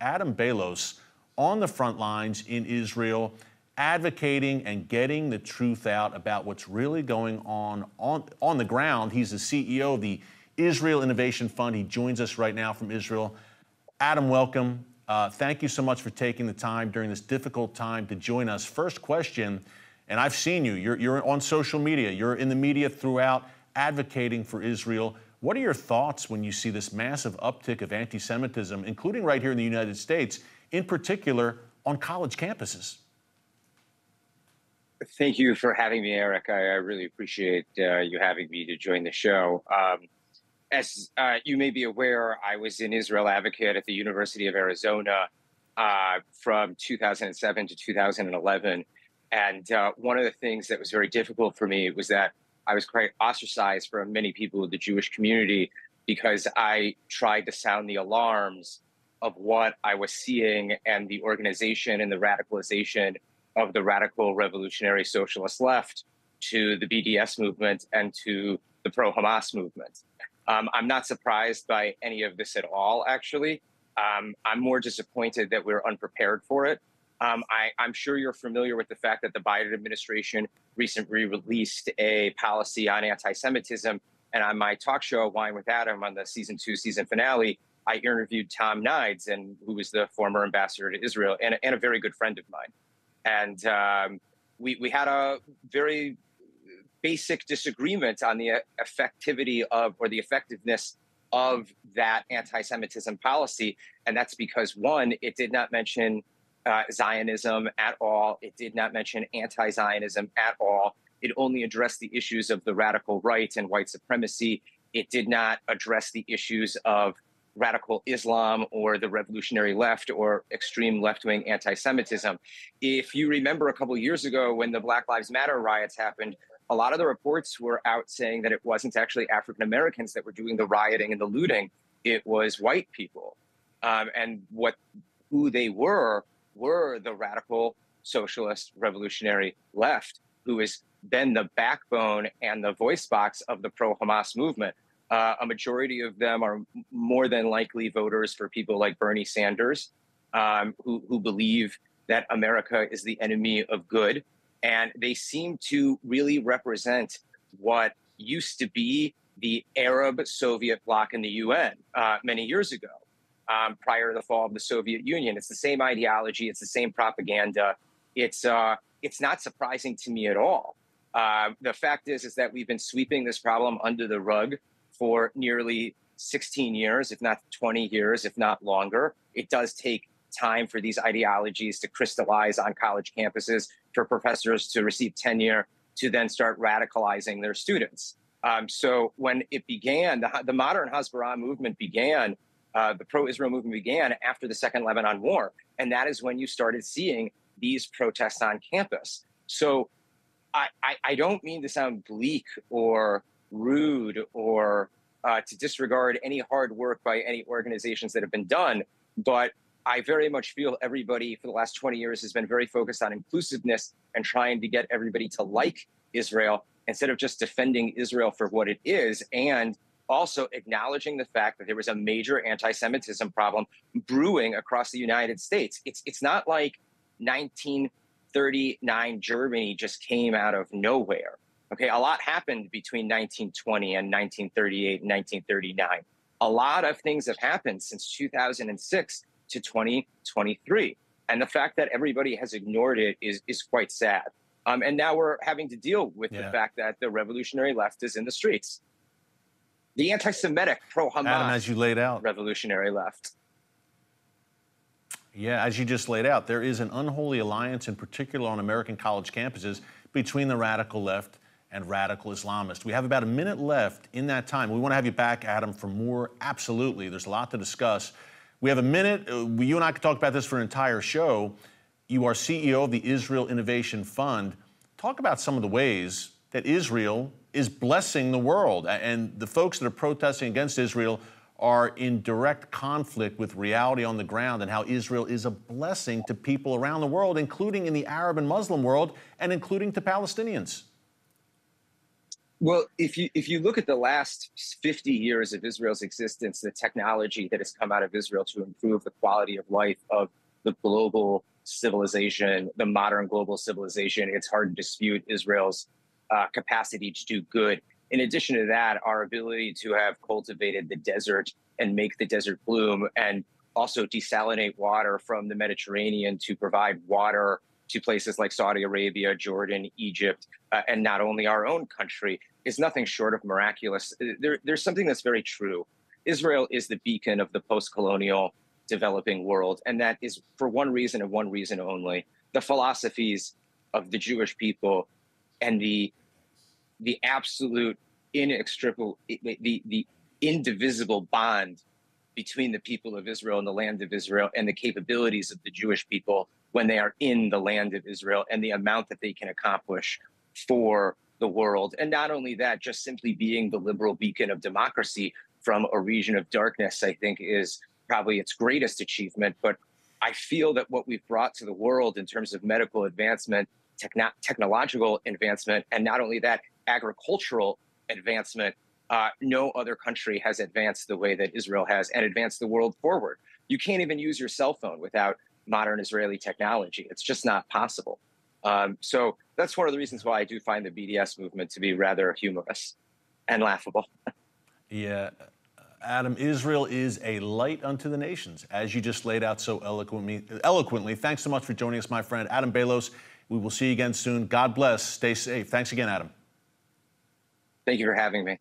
Adam Bellos on the front lines in Israel, advocating and getting the truth out about what's really going on the ground. He's the CEO of the Israel Innovation Fund. He joins us right now from Israel. Adam, welcome. Thank you so much for taking the time during this difficult time to join us. First question, and I've seen you. You're on social media. You're in the media throughout advocating for Israel. What are your thoughts when you see this massive uptick of anti-Semitism, including right here in the United States, in particular on college campuses? Thank you for having me, Eric. I really appreciate you having me to join the show. As you may be aware, I was an Israel advocate at the University of Arizona from 2007 to 2011. And one of the things that was very difficult for me was that I was quite ostracized from many people in the Jewish community because I tried to sound the alarms of what I was seeing and the organization and the radicalization of the radical revolutionary socialist left to the BDS movement and to the pro-Hamas movement. I'm not surprised by any of this at all, actually. I'm more disappointed that we're unprepared for it. I'm sure you're familiar with the fact that the Biden administration recently released a policy on anti-Semitism. And on my talk show, Wine with Adam, on the season finale, I interviewed Tom Nides, who was the former ambassador to Israel and a very good friend of mine. And we had a very basic disagreement on the effectivity of, or the effectiveness of, that anti-Semitism policy. And that's because, one, it did not mention Zionism at all. It did not mention anti-Zionism at all. It only addressed the issues of the radical right and white supremacy. It did not address the issues of radical Islam or the revolutionary left or extreme left-wing anti-Semitism. If you remember a couple of years ago when the Black Lives Matter riots happened, a lot of the reports were out saying that it wasn't actually African Americans that were doing the rioting and the looting. It was white people. And who they were the radical socialist revolutionary left, who has been the backbone and the voice box of the pro-Hamas movement. A majority of them are more than likely voters for people like Bernie Sanders, who believe that America is the enemy of good. And they seem to really represent what used to be the Arab Soviet bloc in the UN many years ago, prior to the fall of the Soviet Union. It's the same ideology. It's the same propaganda. It's not surprising to me at all. The fact is that we've been sweeping this problem under the rug for nearly 16 years, if not 20 years, if not longer. It does take time for these ideologies to crystallize on college campuses, for professors to receive tenure, to then start radicalizing their students. So when it began, the modern Hasbara movement began, the pro-Israel movement began after the Second Lebanon War. And that is when you started seeing these protests on campus. So I don't mean to sound bleak or rude or to disregard any hard work by any organizations that have been done, but I very much feel everybody for the last 20 years has been very focused on inclusiveness and trying to get everybody to like Israel instead of just defending Israel for what it is, and also acknowledging the fact that there was a major anti-Semitism problem brewing across the United States. It's not like 1939 Germany just came out of nowhere. Okay, a lot happened between 1920 and 1938 and 1939. A lot of things have happened since 2006 to 2023. And the fact that everybody has ignored it is quite sad. And now we're having to deal with the fact that the revolutionary left is in the streets. The anti-Semitic pro-Hamas Adam, as you laid out, revolutionary left. Yeah, as you just laid out, there is an unholy alliance, in particular on American college campuses, between the radical left and radical Islamists. We have about a minute left in that time. We want to have you back, Adam, for more. Absolutely. There's a lot to discuss. We have a minute. You and I could talk about this for an entire show. You are CEO of the Israel Innovation Fund. Talk about some of the ways that Israel is blessing the world. And the folks that are protesting against Israel are in direct conflict with reality on the ground, and how Israel is a blessing to people around the world, including in the Arab and Muslim world, and including to Palestinians. Well, if you look at the last 50 years of Israel's existence, the technology that has come out of Israel to improve the quality of life of the global civilization, the modern global civilization, it's hard to dispute Israel's capacity to do good. In addition to that, our ability to have cultivated the desert and make the desert bloom, and also desalinate water from the Mediterranean to provide water to places like Saudi Arabia, Jordan, Egypt, and not only our own country, is nothing short of miraculous. There's something that's very true. Israel is the beacon of the post-colonial developing world, and that is for one reason and one reason only: the philosophies of the Jewish people and the absolute inextricable, the indivisible bond between the people of Israel and the land of Israel, and the capabilities of the Jewish people when they are in the land of Israel, and the amount that they can accomplish for the world. And not only that, just simply being the liberal beacon of democracy from a region of darkness, I think, is probably its greatest achievement. But I feel that what we've brought to the world in terms of medical advancement, technological advancement, and not only that, agricultural advancement, no other country has advanced the way that Israel has, and advanced the world forward. You can't even use your cell phone without modern Israeli technology. It's just not possible. So that's one of the reasons why I do find the BDS movement to be rather humorous and laughable. Yeah, Adam, Israel is a light unto the nations, as you just laid out so eloquently. Thanks so much for joining us, my friend. Adam Bellos, we will see you again soon. God bless. Stay safe. Thanks again, Adam. Thank you for having me.